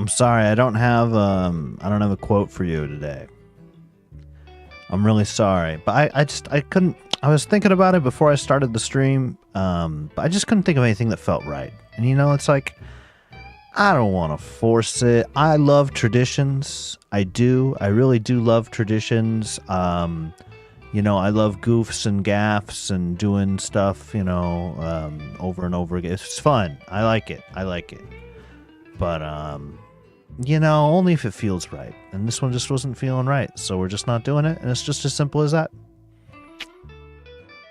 I'm sorry, I don't have a quote for you today. I'm really sorry, but I couldn't. I was thinking about it before I started the stream, but I just couldn't think of anything that felt right. And it's like I don't want to force it. I love traditions. I do. I really do love traditions. I love goofs and gaffs and doing stuff. Over and over again. It's fun. I like it. But only if it feels right. And this one just wasn't feeling right, so we're just not doing it, and it's just as simple as that.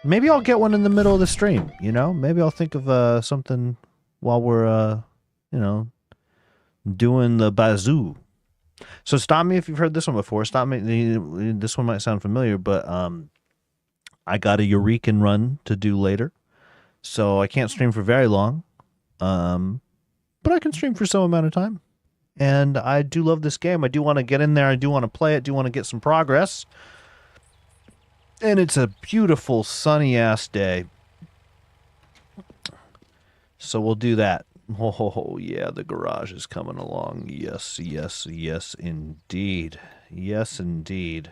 Maybe I'll get one in the middle of the stream, Maybe I'll think of something while we're doing the Bazou. So stop me if you've heard this one before. Stop me. This one might sound familiar, but I got a Eurekan run to do later, so I can't stream for very long. But I can stream for some amount of time. And I do love this game. I do want to get in there. I do want to play it. I do want to get some progress. And it's a beautiful, sunny-ass day. So we'll do that. Oh, yeah, the garage is coming along. Yes, yes, yes, indeed. Yes, indeed.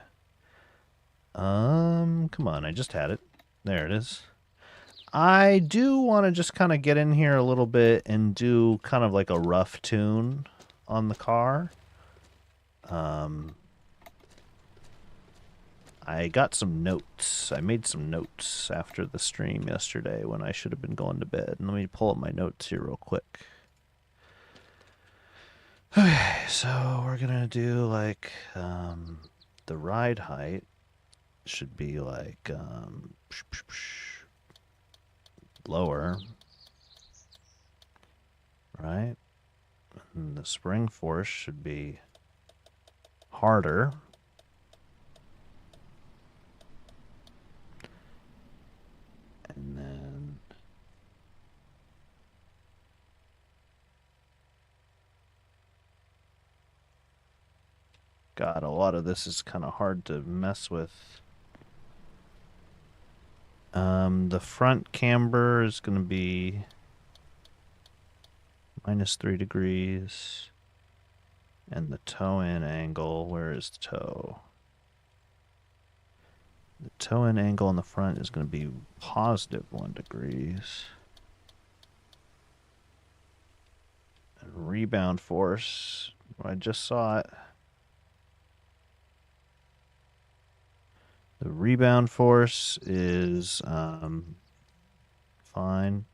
Come on, I just had it. There it is. I do want to just kind of get in here a little bit and do kind of like a rough tune on the car. I got some notes. I made some notes after the stream yesterday when I should have been going to bed. And let me pull up my notes here real quick. Okay, so we're gonna do like the ride height should be like lower, right? And the spring force should be harder. And then God, a lot of this is kind of hard to mess with. The front camber is going to be -3 degrees. And the toe-in angle, where is the toe? The toe-in angle on the front is going to be +1 degrees. And rebound force, I just saw it. The rebound force is fine.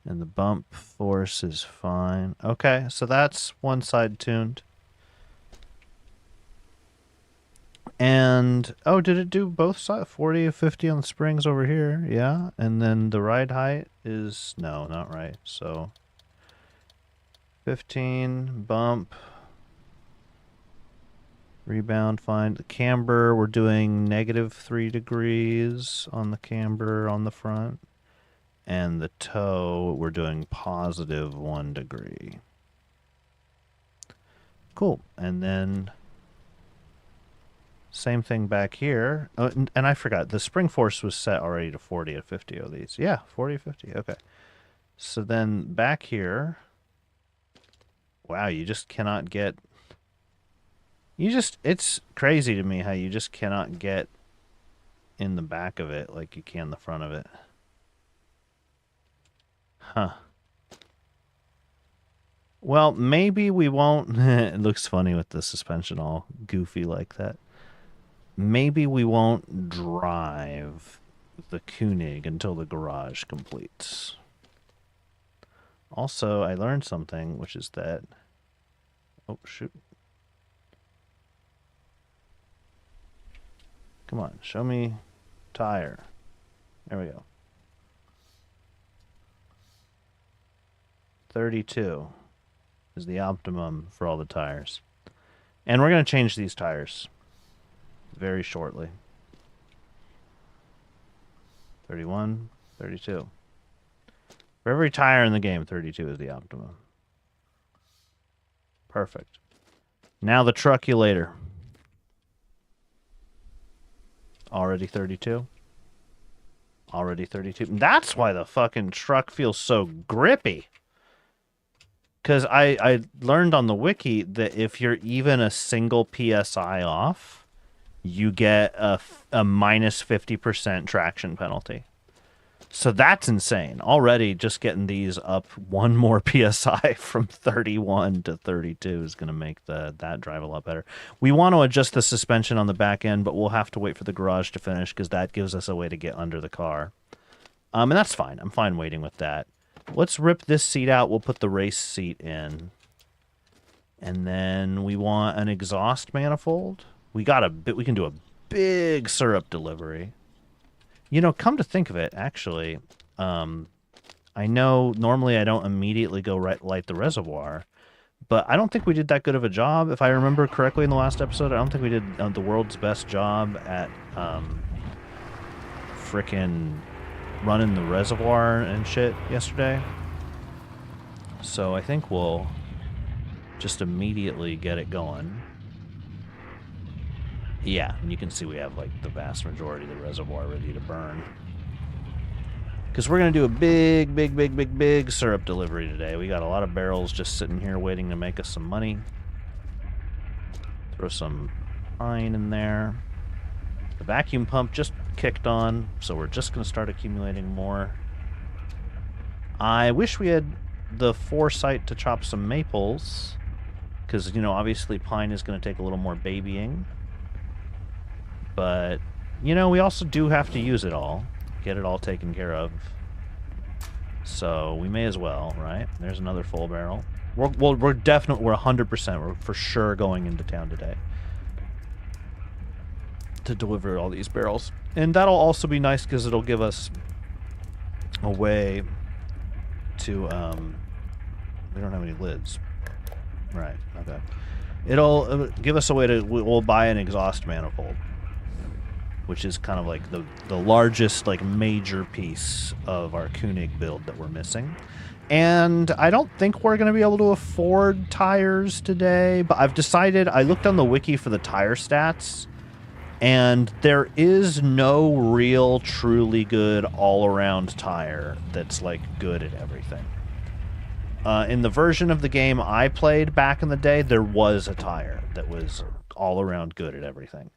And the bump force is fine. Okay, so that's one side tuned. And, oh, did it do both sides? 40 or 50 on the springs over here. Yeah. And then the ride height is, no, not right. So 15, bump. Rebound, fine. The camber, we're doing -3 degrees on the camber on the front. And the toe, we're doing +1 degree. Cool. And then same thing back here. Oh, and I forgot, the spring force was set already to 40 and 50 of these. Yeah, 40, 50. Okay. So then back here, wow, you just cannot get... it's crazy to me how you just cannot get in the back of it like you can the front of it. Huh. Well, maybe we won't... It looks funny with the suspension all goofy like that. Maybe we won't drive the Koenig until the garage completes. Also, I learned something, which is that... Oh, shoot. Come on, show me tire. There we go. 32 is the optimum for all the tires. And we're going to change these tires very shortly. 31, 32. For every tire in the game, 32 is the optimum. Perfect. Now the truckulator. Already 32. Already 32. That's why the fucking truck feels so grippy. Because I learned on the wiki that if you're even a single PSI off, you get a minus 50% traction penalty. So that's insane. Already just getting these up one more PSI from 31 to 32 is going to make that drive a lot better. We want to adjust the suspension on the back end, but we'll have to wait for the garage to finish because that gives us a way to get under the car. And that's fine. I'm fine waiting with that. Let's rip this seat out. We'll put the race seat in. And then we want an exhaust manifold. We can do a big syrup delivery. You know, come to think of it, actually, I know normally I don't immediately go light the reservoir, but I don't think we did that good of a job. If I remember correctly in the last episode, I don't think we did the world's best job at frickin' running the reservoir and shit yesterday. So I think we'll just immediately get it going. Yeah, and you can see we have like the vast majority of the reservoir ready to burn. Because we're going to do a big syrup delivery today. We got a lot of barrels just sitting here waiting to make us some money. Throw some pine in there. The vacuum pump just kicked on, so we're just going to start accumulating more. I wish we had the foresight to chop some maples. Because, you know, obviously pine is going to take a little more babying. But, you know, we also do have to use it all. Get it all taken care of. So, we may as well, right? There's another full barrel. We're 100%, we're for sure going into town today. To deliver all these barrels. And that'll also be nice because it'll give us a way to, we don't have any lids. Right, okay. It'll give us a way to, we'll buy an exhaust manifold. Which is kind of like the largest, like, major piece of our Koenig build that we're missing. And I don't think we're going to be able to afford tires today, but I've decided, I looked on the wiki for the tire stats, and there is no real, truly good all-around tire that's, like, good at everything. In the version of the game I played back in the day, there was a tire that was all-around good at everything.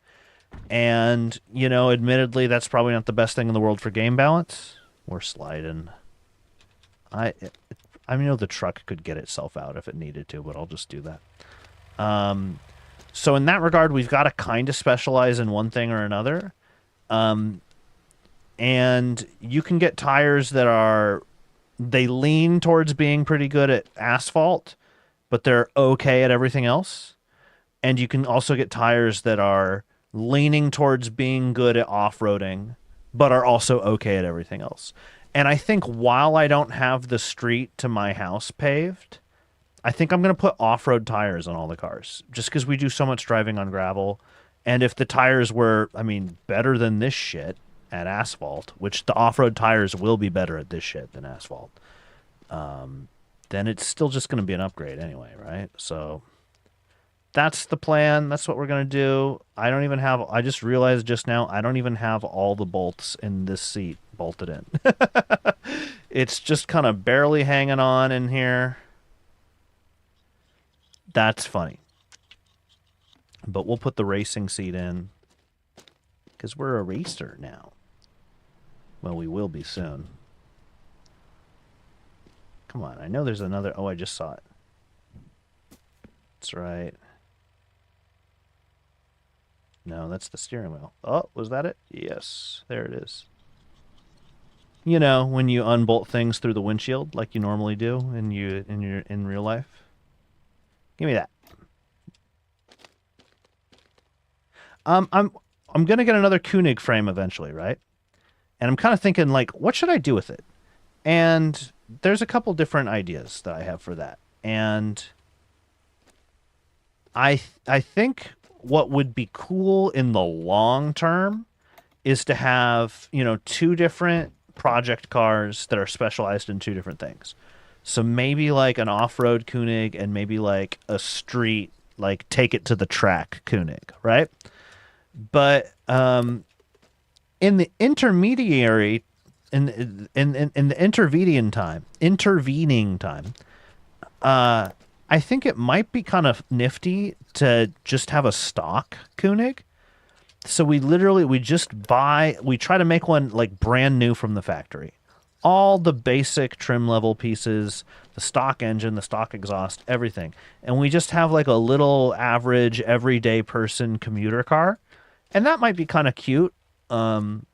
And, you know, admittedly, that's probably not the best thing in the world for game balance. We're sliding. I know the truck could get itself out if it needed to, but I'll just do that. So in that regard, we've got to kind of specialize in one thing or another. And you can get tires that are... They lean towards being pretty good at asphalt, but they're okay at everything else. And you can also get tires that are... leaning towards being good at off-roading, but are also okay at everything else. And I think while I don't have the street to my house paved, I think I'm going to put off-road tires on all the cars, just because we do so much driving on gravel. And if the tires were, I mean, better than this shit at asphalt, which the off-road tires will be better at this shit than asphalt, then it's still just going to be an upgrade anyway, right? So... that's the plan. That's what we're going to do. I just realized just now, I don't even have all the bolts in this seat bolted in. It's just kind of barely hanging on in here. That's funny. But we'll put the racing seat in. Because we're a racer now. Well, we will be soon. Come on, I know there's another... Oh, I just saw it. That's right. No, that's the steering wheel. Oh, was that it? Yes, there it is. You know, when you unbolt things through the windshield like you normally do in real life. Give me that. I'm gonna get another Koenig frame eventually, right? And I'm kind of thinking, like, what should I do with it? And there's a couple different ideas that I have for that. And I think what would be cool in the long term is to have, you know, two different project cars that are specialized in two different things. So maybe like an off-road Koenig and maybe like a street, like take it to the track Koenig, right? But in the intervening time, I think it might be kind of nifty to just have a stock Koenig. So we just buy, we try to make one like brand new from the factory. All the basic trim level pieces, the stock engine, the stock exhaust, everything. And we just have like a little average everyday person commuter car. And that might be kind of cute. Um,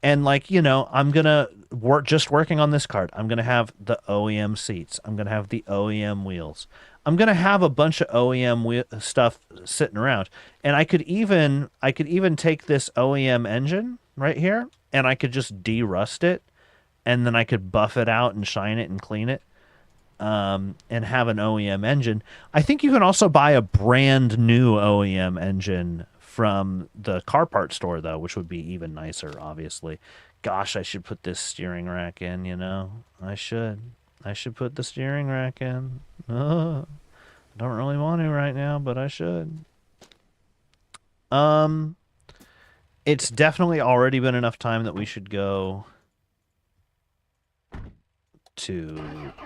and like, you know, I'm gonna work just working on this card. I'm gonna have the OEM seats. I'm gonna have the OEM wheels. I'm gonna have a bunch of OEM stuff sitting around, and I could even take this OEM engine right here, and I could just de-rust it, and then I could buff it out and shine it and clean it, and have an OEM engine. I think you can also buy a brand new OEM engine from the car part store, though, which would be even nicer, obviously. Gosh, I should put this steering rack in, you know? I should. I should put the steering rack in. I don't really want to right now, but I should. Um, it's definitely already been enough time that we should go to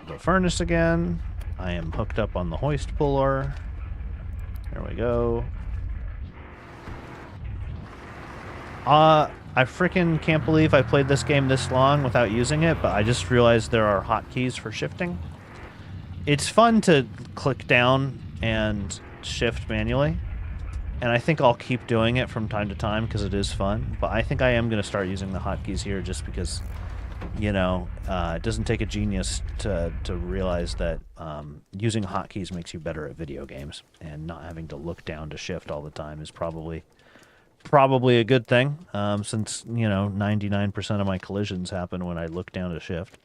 the furnace again. I am hooked up on the hoist puller. There we go. I freaking can't believe I played this game this long without using it, but I just realized there are hotkeys for shifting. It's fun to click down and shift manually, and I think I'll keep doing it from time to time because it is fun, but I think I am going to start using the hotkeys here just because, you know, it doesn't take a genius to realize that using hotkeys makes you better at video games, and not having to look down to shift all the time is probably a good thing, since, you know, 99% of my collisions happen when I look down to shift.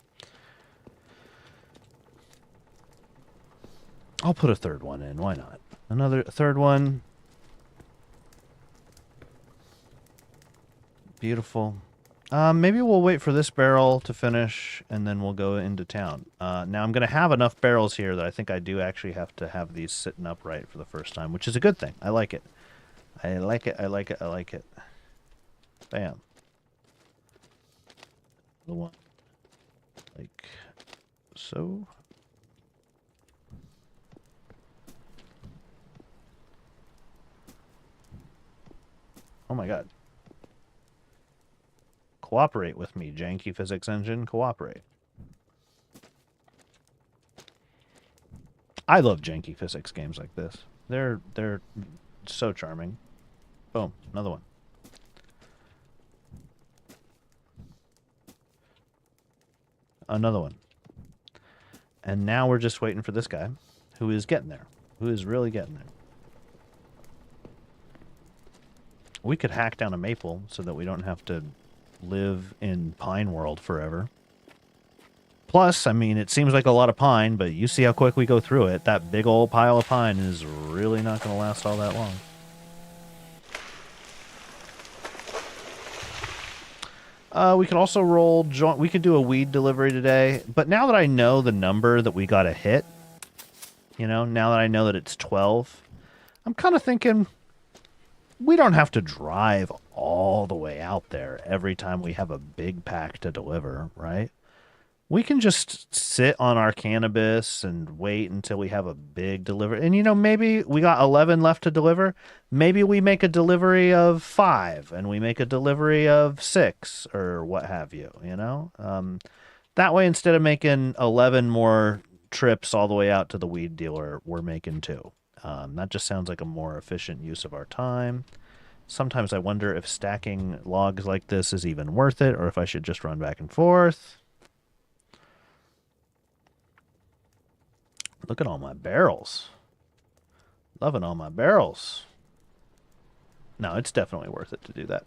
I'll put a third one in. Why not? Another third one. Beautiful. Maybe we'll wait for this barrel to finish, and then we'll go into town. Now, I'm going to have enough barrels here that I think I do actually have to have these sitting upright for the first time, which is a good thing. I like it. I like it, I like it, I like it. Bam. The one. Like so. Oh my god. Cooperate with me, janky physics engine, cooperate. I love janky physics games like this. They're so charming. Boom, another one. Another one. And now we're just waiting for this guy, who is getting there. Who is really getting there. We could hack down a maple so that we don't have to live in Pine World forever. Plus, I mean, it seems like a lot of pine, but you see how quick we go through it. That big old pile of pine is really not going to last all that long. We could also roll joint. We could do a weed delivery today. But now that I know the number that we got to hit, you know, now that I know that it's 12, I'm kind of thinking we don't have to drive all the way out there every time we have a big pack to deliver, right? We can just sit on our cannabis and wait until we have a big delivery. And, you know, maybe we got 11 left to deliver. Maybe we make a delivery of 5 and we make a delivery of 6 or what have you, you know? That way, instead of making 11 more trips all the way out to the weed dealer, we're making 2. That just sounds like a more efficient use of our time. Sometimes I wonder if stacking logs like this is even worth it or if I should just run back and forth. Look at all my barrels. Loving all my barrels. No, it's definitely worth it to do that.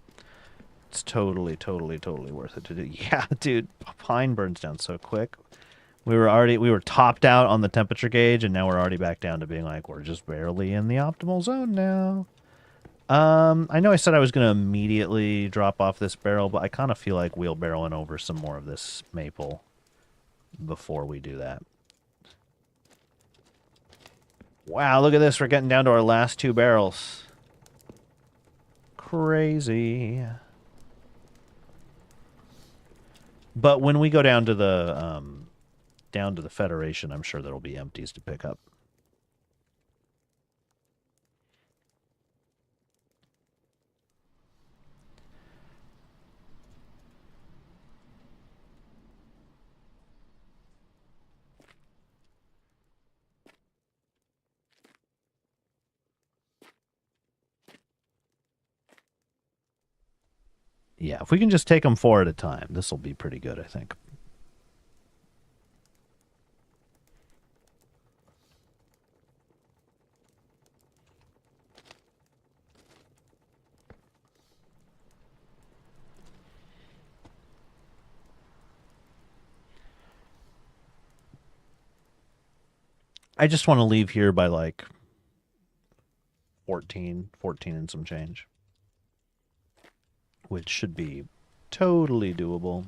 It's totally worth it to do. Yeah, dude, pine burns down so quick. We were topped out on the temperature gauge, and now we're already back down to being like, we're just barely in the optimal zone now. I know I said I was going to immediately drop off this barrel, but I kind of feel like wheelbarrowing over some more of this maple before we do that. Wow, look at this. We're getting down to our last 2 barrels. Crazy. But when we go down to the down to the Federation, I'm sure there'll be empties to pick up. Yeah, if we can just take them 4 at a time, this will be pretty good, I think. I just want to leave here by like 14 and some change, which should be totally doable.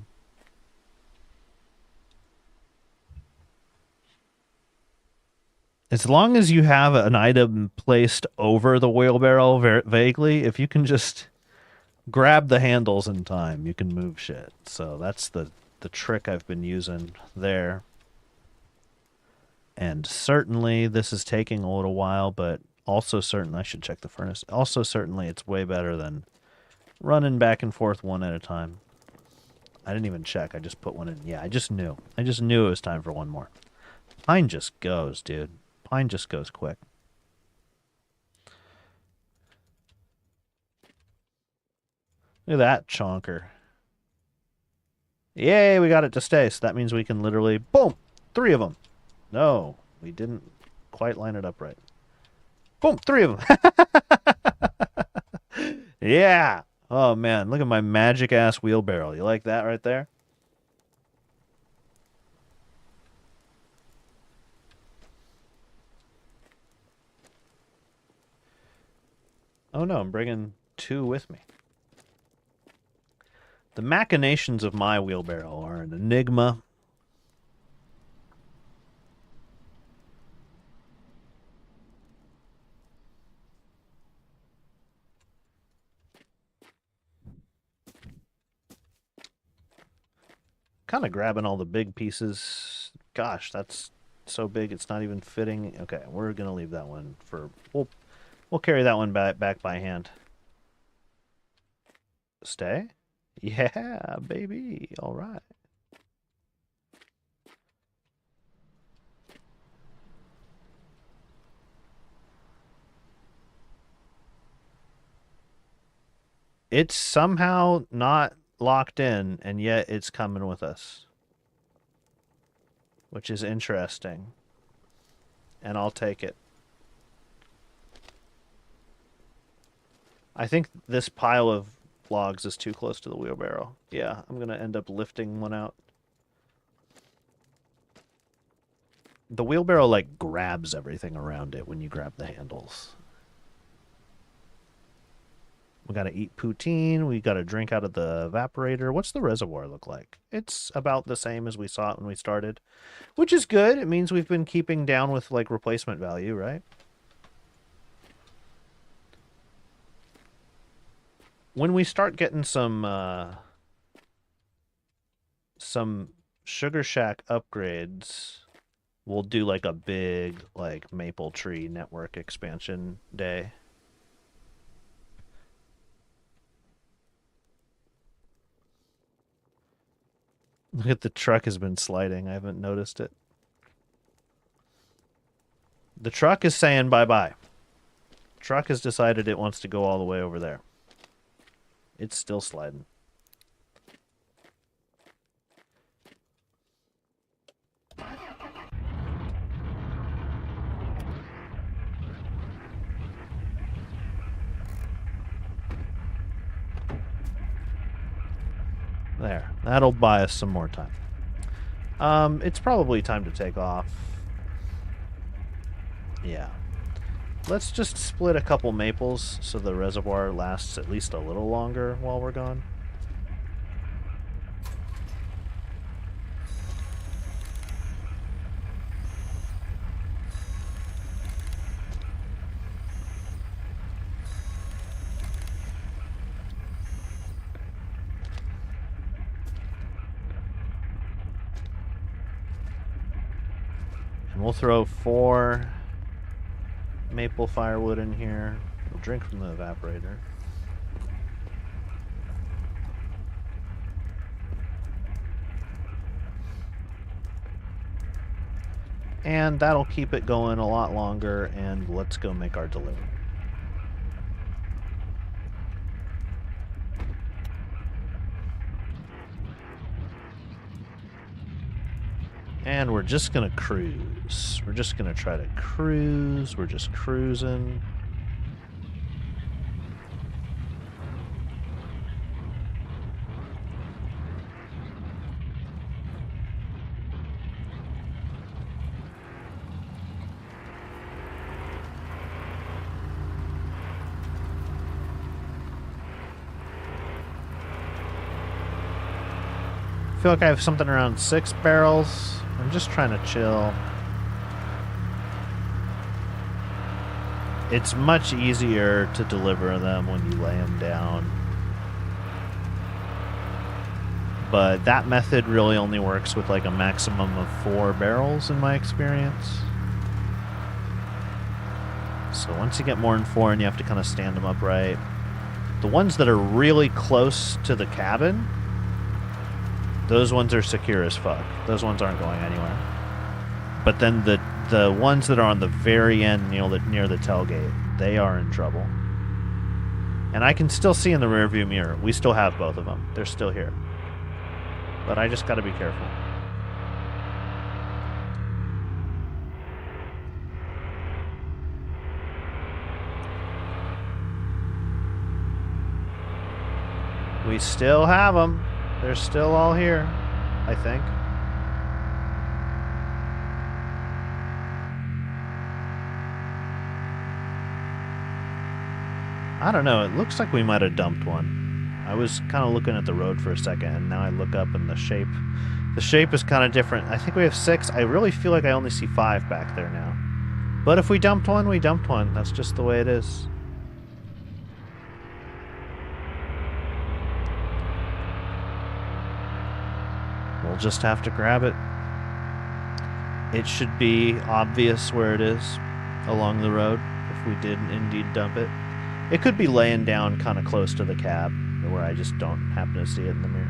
As long as you have an item placed over the wheelbarrow vaguely, if you can just grab the handles in time, you can move shit. So that's the trick I've been using there. And certainly this is taking a little while, but also certainly I should check the furnace. Also certainly it's way better than running back and forth 1 at a time. I didn't even check. I just put 1 in. Yeah, I just knew. I just knew it was time for 1 more. Pine just goes, dude. Pine just goes quick. Look at that chonker. Yay, we got it to stay. So that means we can literally, boom, 3 of them. No, we didn't quite line it up right. Boom, 3 of them. Yeah. Oh, man, look at my magic-ass wheelbarrow. You like that right there? Oh, no, I'm bringing 2 with me. The machinations of my wheelbarrow are an enigma. Kind of grabbing all the big pieces. Gosh, that's so big it's not even fitting. Okay, we're gonna leave that one for. We'll carry that one back by hand. Stay? Yeah, baby. All right. It's somehow not locked in, and yet it's coming with us, which is interesting. And I'll take it. I think this pile of logs is too close to the wheelbarrow. Yeah, I'm gonna end up lifting one out. The wheelbarrow, like, grabs everything around it when you grab the handles. We gotta eat poutine. We gotta drink out of the evaporator. What's the reservoir look like? It's about the same as we saw it when we started, which is good. It means we've been keeping down with, like, replacement value, right? When we start getting some Sugar Shack upgrades, we'll do, like, a big, like, Maple Tree network expansion day. Look at the truck has been sliding. I haven't noticed it. The truck is saying bye-bye. Truck has decided it wants to go all the way over there. It's still sliding. There. That'll buy us some more time. It's probably time to take off. Yeah. Let's just split a couple maples so the reservoir lasts at least a little longer while we're gone. We'll throw 4 maple firewood in here. We'll drink from the evaporator. And that'll keep it going a lot longer, and let's go make our delivery. And we're just gonna cruise. We're just gonna try to cruise. We're just cruising. I feel like I have something around 6 barrels. I'm just trying to chill. It's much easier to deliver them when you lay them down. But that method really only works with like a maximum of 4 barrels in my experience. So once you get more than 4 and you have to kind of stand them upright. The ones that are really close to the cabin, those ones are secure as fuck. Those ones aren't going anywhere. But then the ones that are on the very end near the tailgate, they are in trouble. And I can still see in the rearview mirror, we still have both of them. They're still here. But I just gotta be careful. We still have them. They're still all here, I think. I don't know. It looks like we might have dumped one. I was kind of looking at the road for a second, and now I look up and the shape is kind of different. I think we have 6. I really feel like I only see 5 back there now. But if we dumped one, we dumped one. That's just the way it is. We'll just have to grab it. It should be obvious where it is along the road if we did indeed dump it. It could be laying down kind of close to the cab where I just don't happen to see it in the mirror.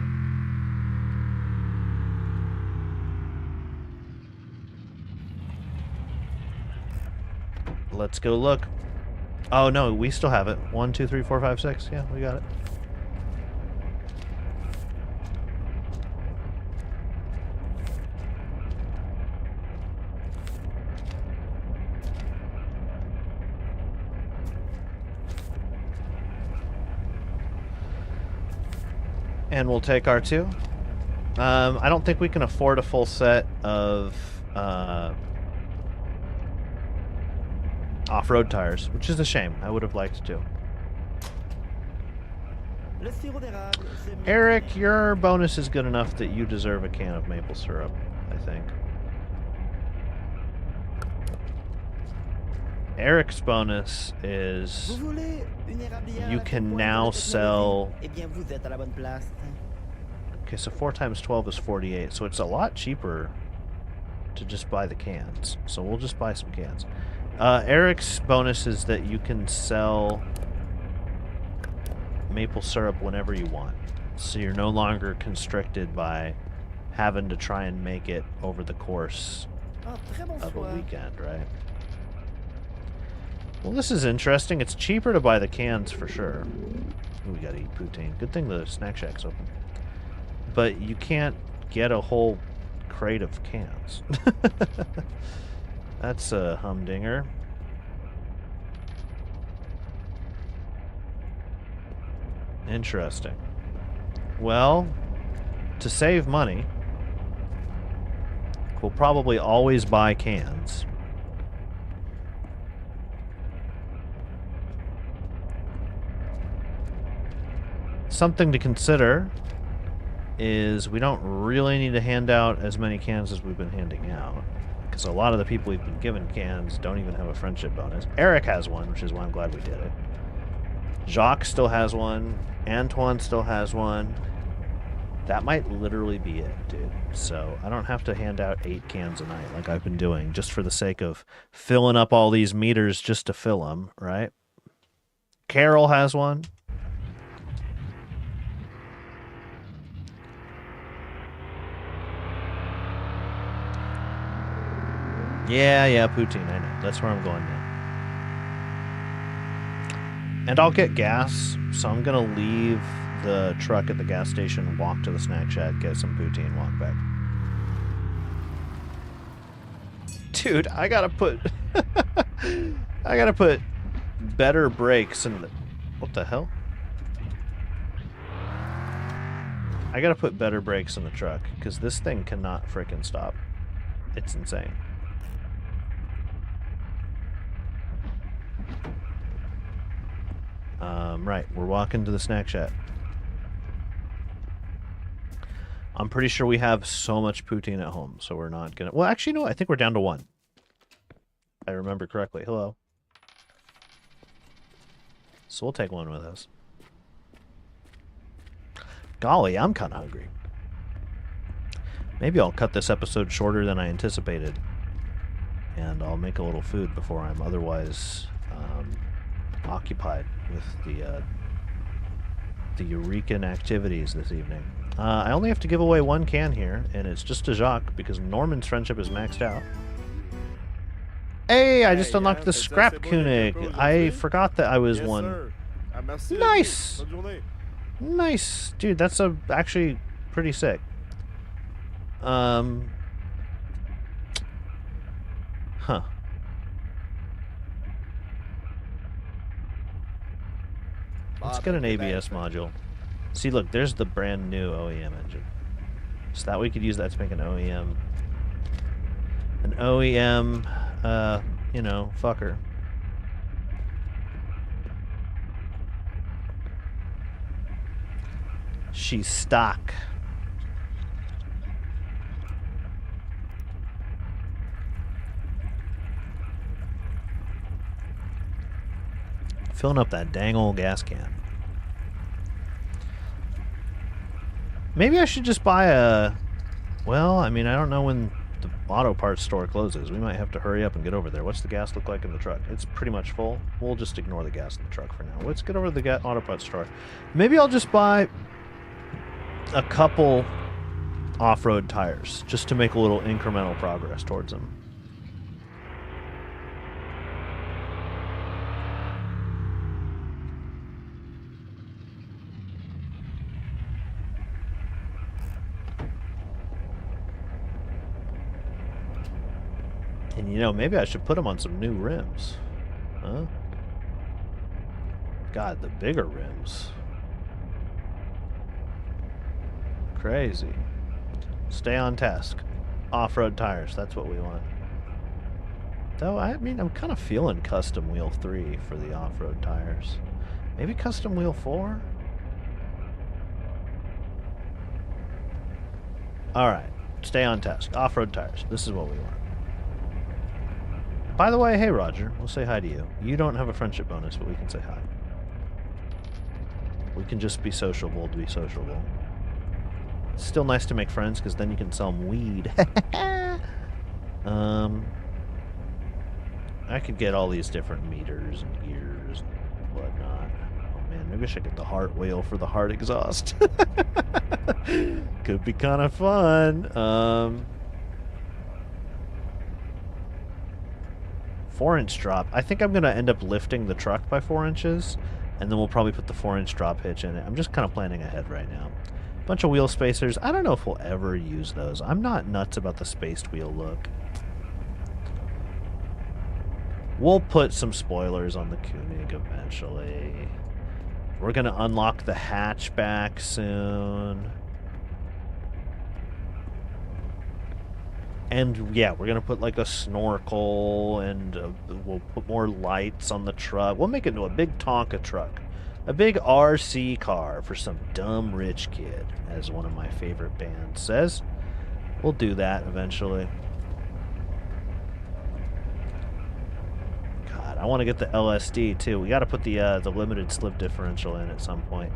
Let's go look. Oh no, we still have it. 1, 2, 3, 4, 5, 6. Yeah, we got it. And we'll take our 2. I don't think we can afford a full set of off-road tires, which is a shame. I would have liked to. Eric, your bonus is good enough that you deserve a can of maple syrup, I think. Eric's bonus is you can now sell... Okay, so 4 times 12 is 48, so it's a lot cheaper to just buy the cans. So we'll just buy some cans. Eric's bonus is that you can sell maple syrup whenever you want. So you're no longer constricted by having to try and make it over the course of a weekend, right? Well, this is interesting. It's cheaper to buy the cans for sure. Ooh, we gotta eat poutine. Good thing the snack shack's open. But you can't get a whole crate of cans. That's a humdinger. Interesting. Well, to save money, we'll probably always buy cans. Something to consider is we don't really need to hand out as many cans as we've been handing out, because a lot of the people we've been giving cans don't even have a friendship bonus. Eric has one, which is why I'm glad we did it. Jacques still has one. Antoine still has one. That might literally be it, dude. So I don't have to hand out 8 cans a night like I've been doing just for the sake of filling up all these meters just to fill them, right? Carol has one. Yeah, poutine, I know. That's where I'm going now. And I'll get gas, so I'm gonna leave the truck at the gas station, walk to the snack shack, get some poutine, walk back. Dude, I gotta put... I gotta put better brakes in the... What the hell? I gotta put better brakes in the truck, because this thing cannot frickin' stop. It's insane. Right, we're walking to the snack shack. I'm pretty sure we have so much poutine at home, so we're not gonna... Well, actually, no, I think we're down to 1. I remember correctly. Hello. So we'll take 1 with us. Golly, I'm kind of hungry. Maybe I'll cut this episode shorter than I anticipated. And I'll make a little food before I'm otherwise occupied with the Eurekan activities this evening. I only have to give away 1 can here, and it's just to Jacques, because Norman's friendship is maxed out. Hey, I just unlocked the Scrap Kunig. I forgot that I was one. Nice! Nice! Dude, that's actually pretty sick. Huh. Let's get an ABS module. See, look, there's the brand new OEM engine. So that we could use that to make an OEM. An OEM, you know, fucker. She's stock. Filling up that dang old gas can. Maybe I should just buy a... Well, I mean, I don't know when the auto parts store closes. We might have to hurry up and get over there. What's the gas look like in the truck? It's pretty much full. We'll just ignore the gas in the truck for now. Let's get over to the auto parts store. Maybe I'll just buy a couple off-road tires just to make a little incremental progress towards them. And you know, maybe I should put them on some new rims. Huh? God, the bigger rims. Crazy. Stay on task. Off-road tires, that's what we want. Though, I mean, I'm kind of feeling custom wheel 3 for the off-road tires. Maybe custom wheel 4? Alright, stay on task. Off-road tires, this is what we want. By the way, hey Roger, we'll say hi to you. You don't have a friendship bonus, but we can say hi. We can just be sociable to be sociable. It's still nice to make friends, because then you can sell them weed. I could get all these different meters and gears and whatnot. Oh man, maybe I should get the heart wheel for the heart exhaust. Could be kind of fun. 4-inch drop. I think I'm going to end up lifting the truck by 4 inches, and then we'll probably put the 4-inch drop hitch in it. I'm just kind of planning ahead right now. Bunch of wheel spacers. I don't know if we'll ever use those. I'm not nuts about the spaced wheel look. We'll put some spoilers on the Koenig eventually. We're going to unlock the hatchback soon. And yeah, we're going to put like a snorkel, and we'll put more lights on the truck. We'll make it into a big Tonka truck. A big RC car for some dumb rich kid, as one of my favorite bands says. We'll do that eventually. God, I want to get the LSD too. We got to put the limited slip differential in at some point.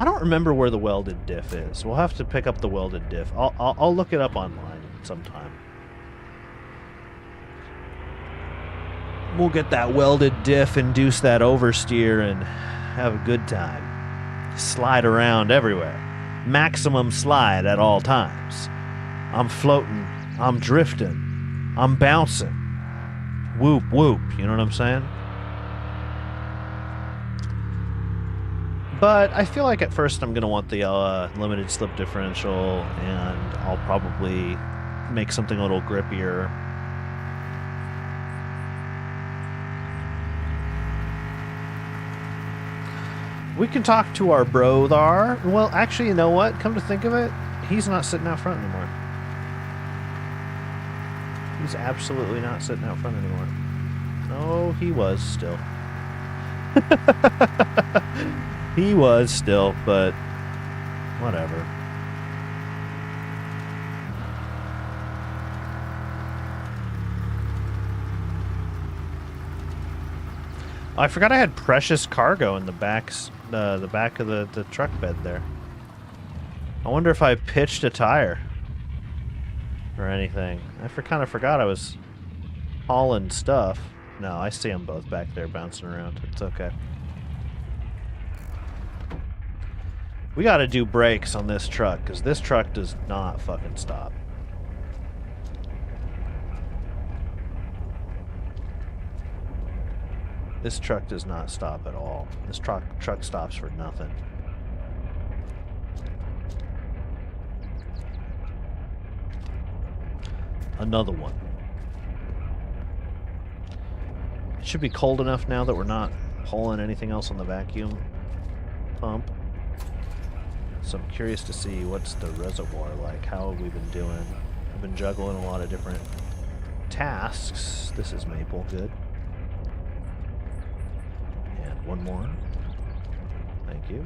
I don't remember where the welded diff is. We'll have to pick up the welded diff. I'll look it up online sometime. We'll get that welded diff, induce that oversteer, and have a good time. Slide around everywhere. Maximum slide at all times. I'm floating. I'm drifting. I'm bouncing. Whoop, whoop. You know what I'm saying? But I feel like at first I'm going to want the limited slip differential, and I'll probably make something a little grippier. We can talk to our bro there. Well, actually, you know what? Come to think of it, he's not sitting out front anymore. He's absolutely not sitting out front anymore. Oh, he was still. He was still, but whatever. I forgot I had precious cargo in the back of the truck bed there. I wonder if I pitched a tire or anything. I kind of forgot I was hauling stuff. No, I see them both back there bouncing around. It's okay. We got to do brakes on this truck because this truck does not fucking stop. This truck does not stop at all. This truck stops for nothing. Another one. It should be cold enough now that we're not pulling anything else on the vacuum pump. So I'm curious to see what's the reservoir like. How have we been doing? I've been juggling a lot of different tasks. This is maple, good. And one more. Thank you.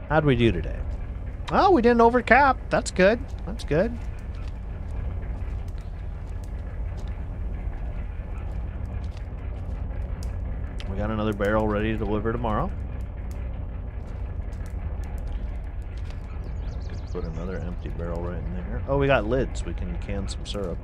How'd we do today? Oh, we didn't overcap. That's good. That's good. We got another barrel ready to deliver tomorrow. Could put another empty barrel right in there. Oh, we got lids. We can can some syrup.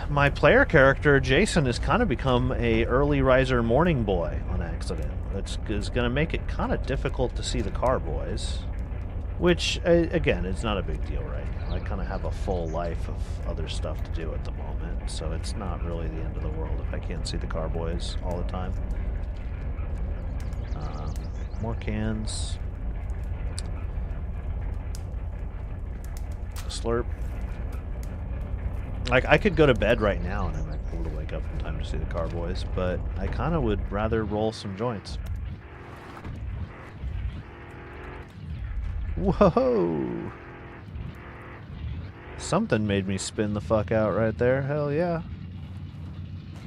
My player character, Jason, has kind of become a early riser morning boy on accident. That's is going to make it kind of difficult to see the carboys. Which, again, it's not a big deal right now. I kind of have a full life of other stuff to do at the moment, so it's not really the end of the world if I can't see the carboys all the time. More cans. Slurp. Like, I could go to bed right now and I might be able to wake up in time to see the carboys, but I kind of would rather roll some joints. Whoa! Something made me spin the fuck out right there. Hell yeah.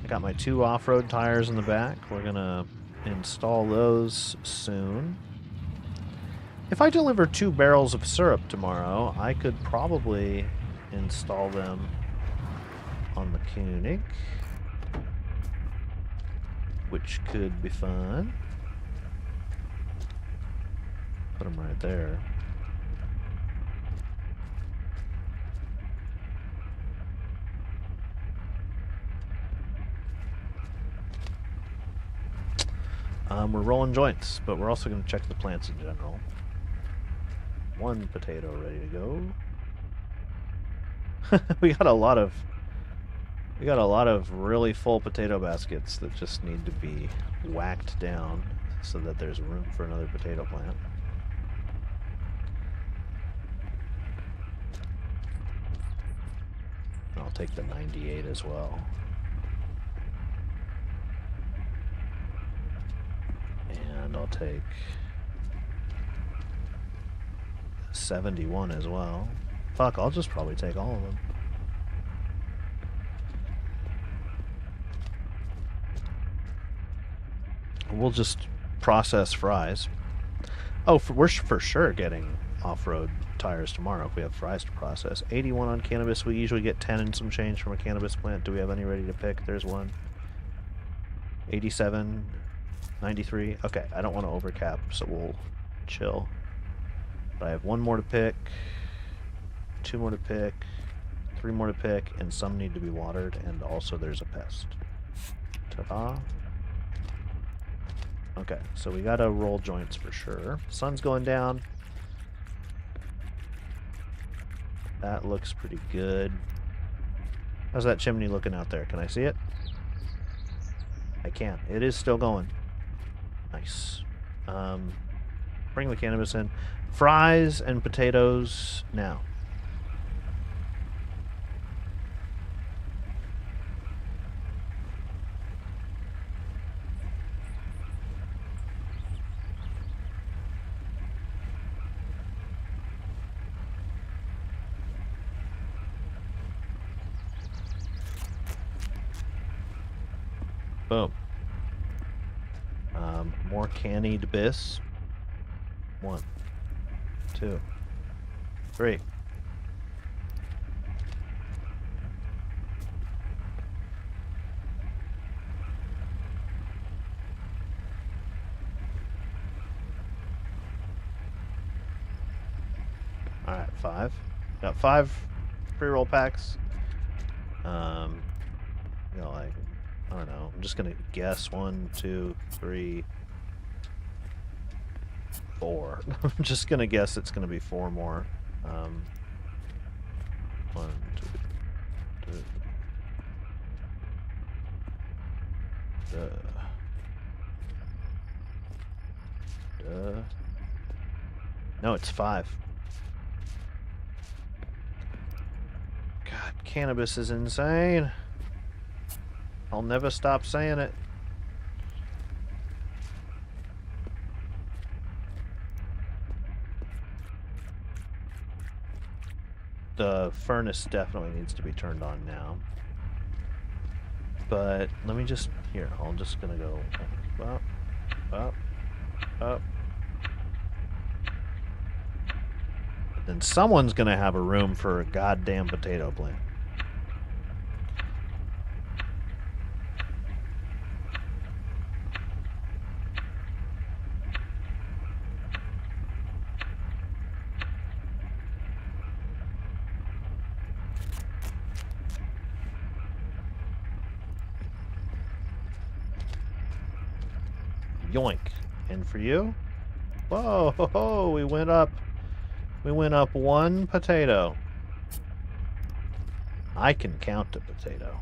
I got my 2 off-road tires in the back. We're gonna install those soon. If I deliver 2 barrels of syrup tomorrow, I could probably install them on the Koenig, which could be fun. Put them right there. We're rolling joints, but we're also going to check the plants in general. 1 potato ready to go. We got a lot of really full potato baskets that just need to be whacked down so that there's room for another potato plant. I'll take the 98 as well. And I'll take 71 as well. Fuck, I'll just probably take all of them. We'll just process fries. Oh, we're for sure getting off-road tires tomorrow if we have fries to process. 81 on cannabis. We usually get 10 and some change from a cannabis plant. Do we have any ready to pick? There's one. 87, 93. Okay, I don't want to overcap, so we'll chill. But I have one more to pick, two more to pick, three more to pick, and some need to be watered, and also there's a pest. Ta-da. Okay, so we gotta roll joints for sure. Sun's going down. That looks pretty good. How's that chimney looking out there? Can I see it? I can. It is still going. Nice. Bring the cannabis in. Fries and potatoes now. Boom. More candied bis. 1, 2, 3. Alright, 5. Got 5 pre-roll packs. You know, like, I don't know. I'm just gonna guess 1, 2, 3, 4. I'm just gonna guess it's gonna be 4 more. 1, 2, 3. No, it's 5. God, cannabis is insane. I'll never stop saying it. The furnace definitely needs to be turned on now. But let me just, here, I'm just gonna go up, up, up. Then someone's gonna have a room for a goddamn potato plant. Yoink. And for you? Whoa, ho, ho, we went up 1 potato. I can count a potato.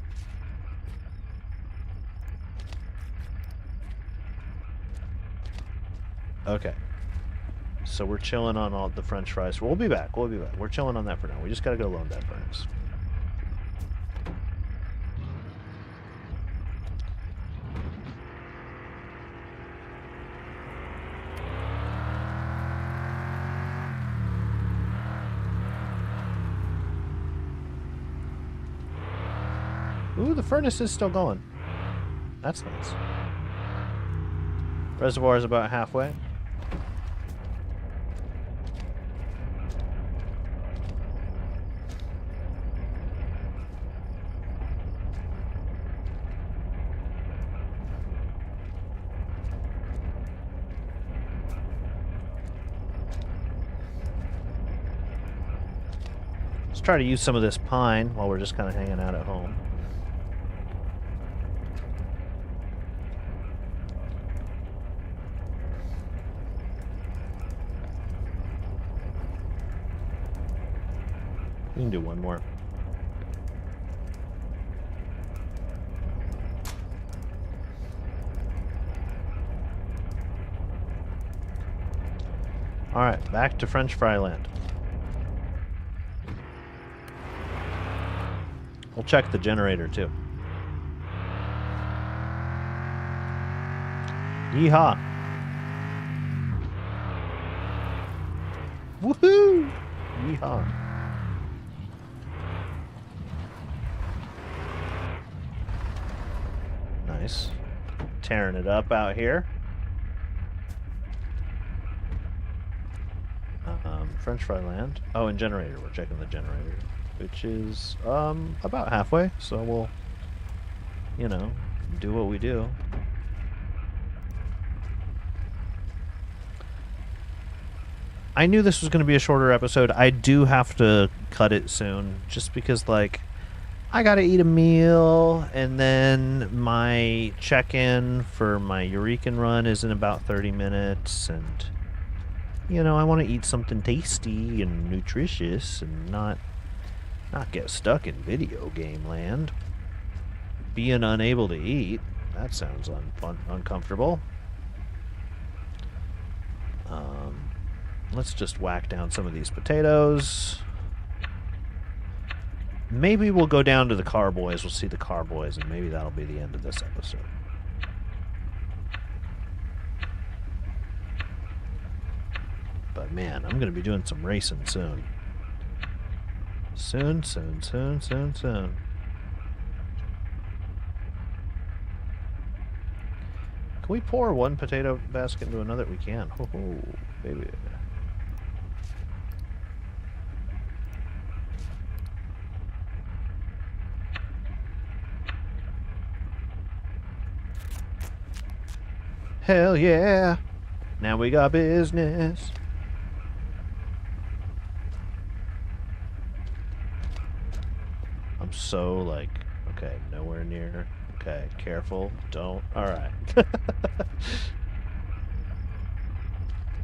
Okay. So we're chilling on all the french fries. We'll be back. We'll be back. We're chilling on that for now. We just gotta go load that furnace. Ooh, the furnace is still going. That's nice. Reservoir is about halfway. Let's try to use some of this pine while we're just kind of hanging out at home. We can do one more. Alright, back to French fry land. We'll check the generator too. Yeehaw! Woohoo! Yeehaw! Nice. Tearing it up out here. French fry land. Oh, and generator. We're checking the generator, which is about halfway. So we'll, you know, do what we do. I knew this was going to be a shorter episode. I do have to cut it soon, just because, like, I gotta eat a meal, and then my check-in for my Eurekan run is in about 30 minutes, and, you know, I want to eat something tasty and nutritious and not get stuck in video game land. Being unable to eat, that sounds uncomfortable. Let's just whack down some of these potatoes. Maybe we'll go down to the carboys. We'll see the carboys, and maybe that'll be the end of this episode. But man, I'm going to be doing some racing soon. Soon. Can we pour one potato basket into another? We can. Oh, baby. Hell yeah. Now we got business. I'm so like, okay, nowhere near. Okay, careful. Don't. Alright.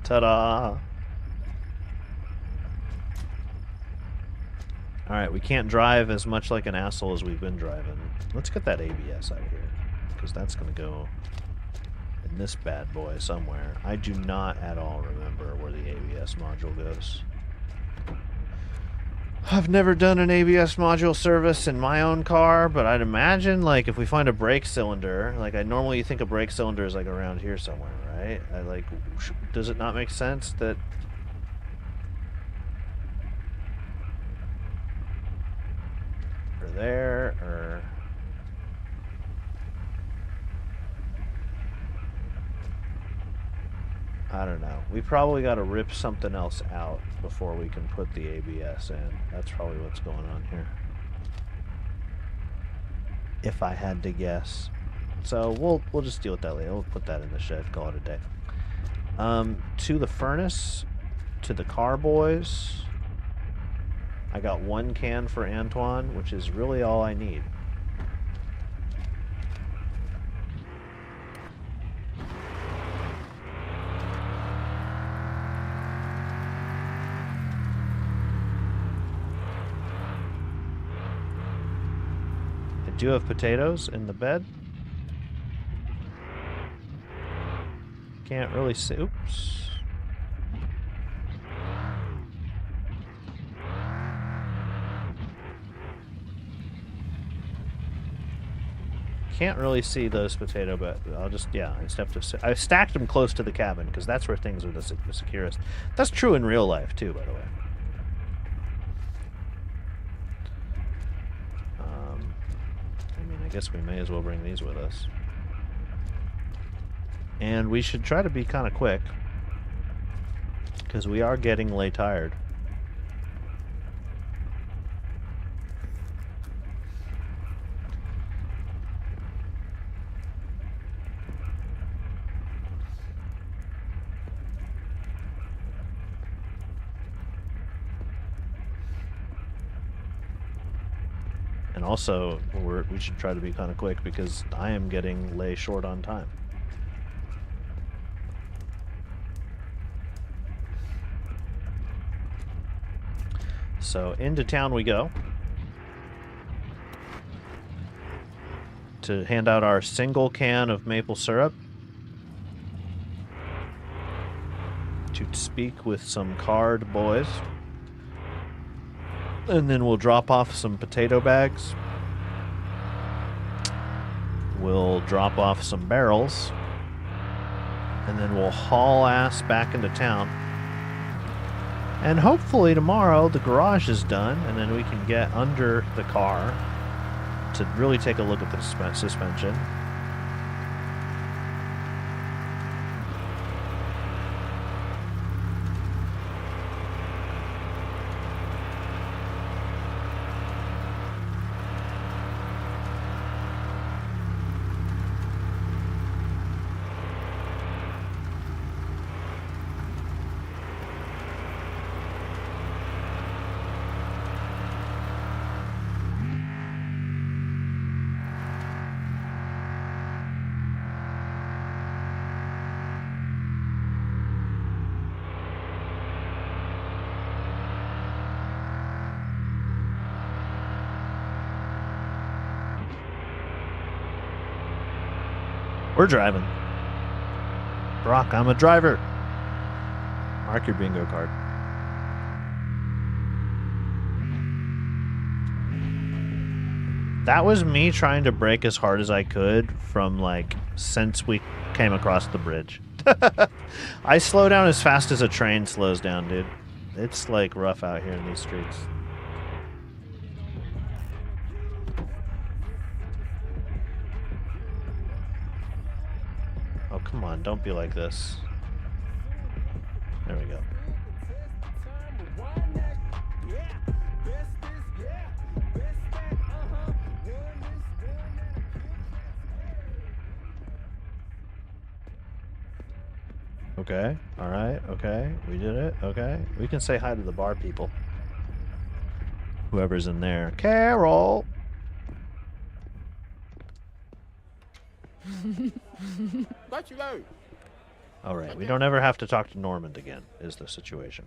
Ta-da. Alright, we can't drive as much like an asshole as we've been driving. Let's get that ABS out of here, because that's going to go in this bad boy somewhere. I do not at all remember where the ABS module goes. I've never done an ABS module service in my own car, but I'd imagine, like, if we find a brake cylinder, like, I normally think a brake cylinder is, like, around here somewhere, right? Does it not make sense that... or there, or... I don't know. We probably got to rip something else out before we can put the ABS in. That's probably what's going on here, if I had to guess. So we'll just deal with that later. We'll put that in the shed, call it a day. To the furnace, to the carboys. I got one can for Antoine, which is really all I need. Do have potatoes in the bed. Can't really see. Oops. Can't really see those potato, but I'll just, yeah, I just have to. I stacked them close to the cabin because that's where things are the securest. That's true in real life too, by the way. I guess we may as well bring these with us. And we should try to be kind of quick, because we are getting lay tired. And also, we should try to be kind of quick because I am getting lay short on time. So into town we go to hand out our single can of maple syrup, to speak with some card boys. And then we'll drop off some potato bags. We'll drop off some barrels. And then we'll haul ass back into town. And hopefully tomorrow the garage is done, and then we can get under the car to really take a look at the suspension. We're driving. Brock, I'm a driver. Mark your bingo card. That was me trying to brake as hard as I could from, like, since we came across the bridge. I slow down as fast as a train slows down, dude. It's, like, rough out here in these streets. Oh, come on. Don't be like this. There we go. Okay. All right. Okay. We did it. Okay. We can say hi to the bar people. Whoever's in there. Carol! All right. We don't ever have to talk to Normand again, is the situation.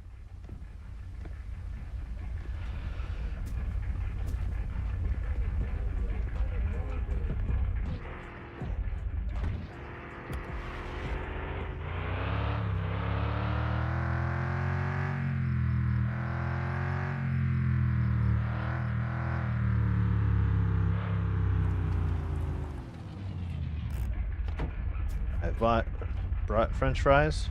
I brought French fries.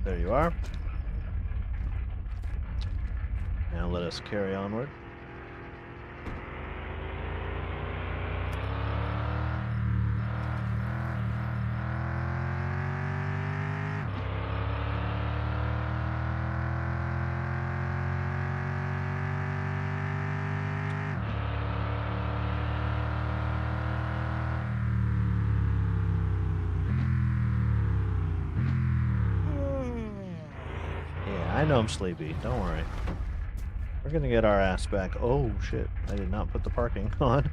There you are. Now let us carry onward. I know I'm sleepy. Don't worry. We're gonna get our ass back. Oh shit! I did not put the parking on.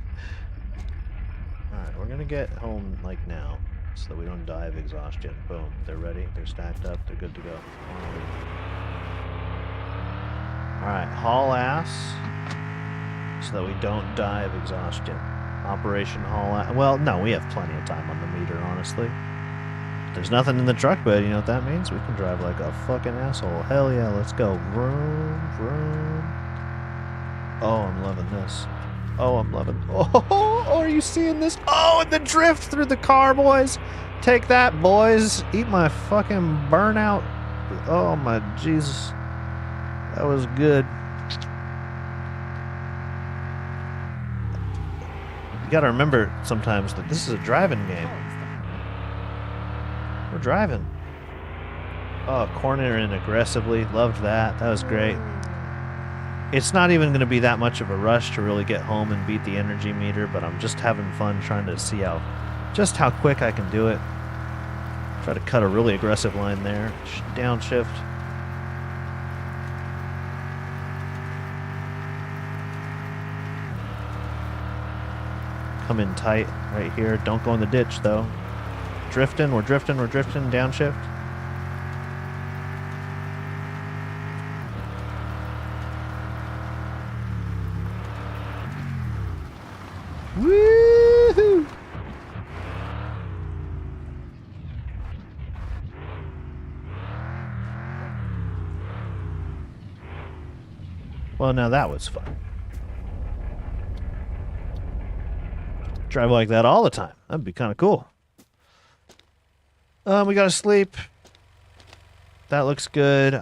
All right, we're gonna get home like now, so that we don't die of exhaustion. Boom. They're ready. They're stacked up. They're good to go. All right, haul ass, so that we don't die of exhaustion. Operation haul ass. Well, no, we have plenty of time on the meter, honestly. There's nothing in the truck, but you know what that means? We can drive like a fucking asshole. Hell yeah, let's go. Vroom, vroom. Oh, I'm loving this. Oh, I'm loving... Oh, are you seeing this? Oh, and the drift through the car, boys. Take that, boys. Eat my fucking burnout. Oh, my Jesus. That was good. You gotta remember sometimes that this is a driving game. We're driving. Oh, cornering aggressively. Loved that. That was great. It's not even going to be that much of a rush to really get home and beat the energy meter, but I'm just having fun trying to see just how quick I can do it. Try to cut a really aggressive line there. Downshift. Come in tight right here. Don't go in the ditch, though. Drifting, we're drifting, downshift. Woohoo! Well, now that was fun. Drive like that all the time. That'd be kind of cool. We gotta sleep. That looks good.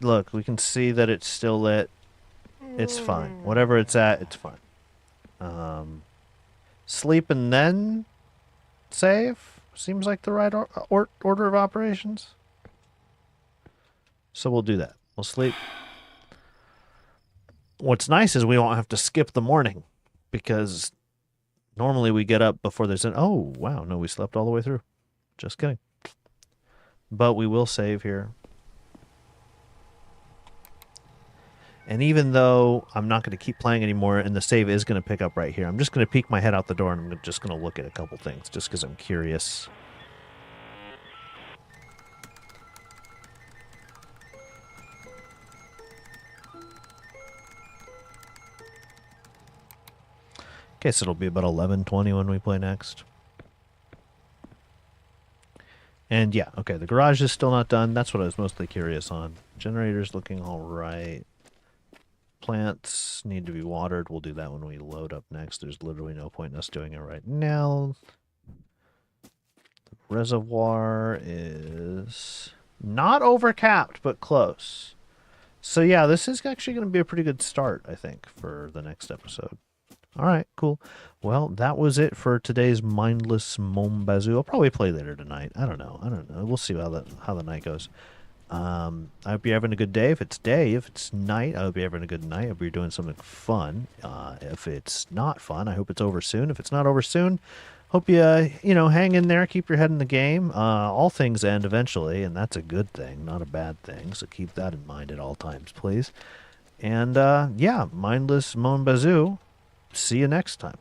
Look, we can see that it's still lit. It's fine. Whatever it's at, it's fine. Sleep and then save? Seems like the right order of operations. So we'll do that. We'll sleep. What's nice is we won't have to skip the morning, because normally we get up before there's oh, wow, no, we slept all the way through. Just kidding. But we will save here. And even though I'm not going to keep playing anymore and the save is going to pick up right here, I'm just going to peek my head out the door and I'm just going to look at a couple things just because I'm curious. Guess it'll be about 11:20 when we play next. And yeah, okay, the garage is still not done. That's what I was mostly curious on. Generator's looking all right. Plants need to be watered. We'll do that when we load up next. There's literally no point in us doing it right now. The reservoir is not overcapped, but close. So yeah, this is actually going to be a pretty good start, I think, for the next episode. All right, cool. Well, that was it for today's Mindless Bazou. I'll probably play later tonight. I don't know. We'll see how the night goes. I hope you're having a good day. If it's day, if it's night, I hope you're having a good night. I hope you're doing something fun. If it's not fun, I hope it's over soon. If it's not over soon, hope you hang in there, keep your head in the game. All things end eventually, and that's a good thing, not a bad thing. So keep that in mind at all times, please. And yeah, Mindless Bazou. See you next time.